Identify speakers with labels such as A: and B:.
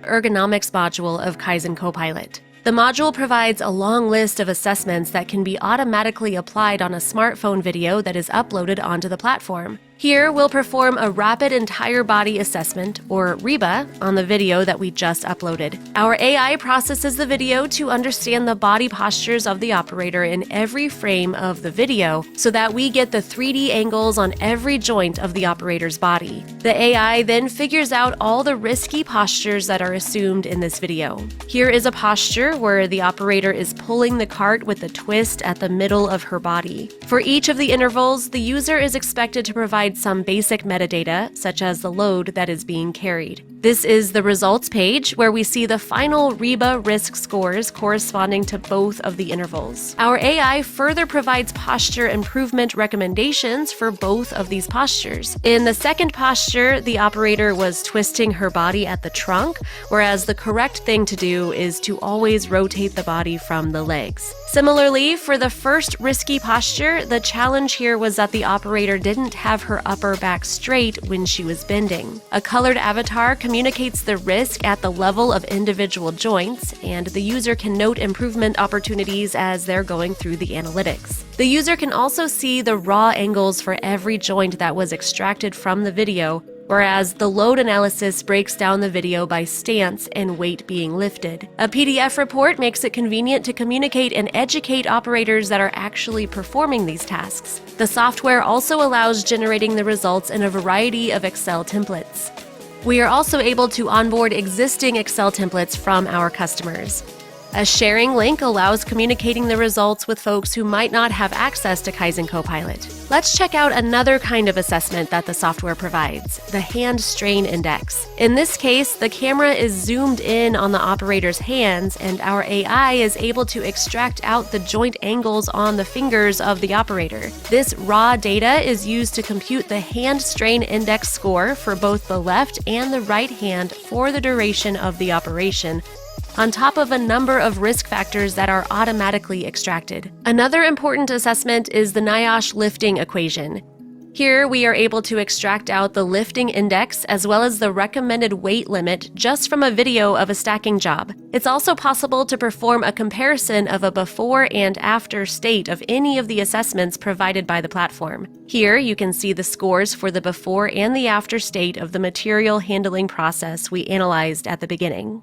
A: Ergonomics module of Kaizen Copilot. The module provides a long list of assessments that can be automatically applied on a smartphone video that is uploaded onto the platform. Here, we'll perform a rapid entire body assessment, or REBA, on the video that we just uploaded. Our AI processes the video to understand the body postures of the operator in every frame of the video so that we get the 3D angles on every joint of the operator's body. The AI then figures out all the risky postures that are assumed in this video. Here is a posture where the operator is pulling the cart with a twist at the middle of her body. For each of the intervals, the user is expected to provide some basic metadata, such as the load that is being carried. This is the results page, where we see the final REBA risk scores corresponding to both of the intervals. Our AI further provides posture improvement recommendations for both of these postures. In the second posture, the operator was twisting her body at the trunk, whereas the correct thing to do is to always rotate the body from the legs. Similarly, for the first risky posture, the challenge here was that the operator didn't have her upper back straight when she was bending. A colored avatar communicates the risk at the level of individual joints, and the user can note improvement opportunities as they're going through the analytics. The user can also see the raw angles for every joint that was extracted from the video, whereas the load analysis breaks down the video by stance and weight being lifted. A PDF report makes it convenient to communicate and educate operators that are actually performing these tasks. The software also allows generating the results in a variety of Excel templates. We are also able to onboard existing Excel templates from our customers. A sharing link allows communicating the results with folks who might not have access to Kaizen Copilot. Let's check out another kind of assessment that the software provides, the hand strain index. In this case, the camera is zoomed in on the operator's hands, and our AI is able to extract out the joint angles on the fingers of the operator. This raw data is used to compute the hand strain index score for both the left and the right hand for the duration of the operation, on top of a number of risk factors that are automatically extracted. Another important assessment is the NIOSH Lifting Equation. Here, we are able to extract out the lifting index as well as the recommended weight limit just from a video of a stacking job. It's also possible to perform a comparison of a before and after state of any of the assessments provided by the platform. Here, you can see the scores for the before and the after state of the material handling process we analyzed at the beginning.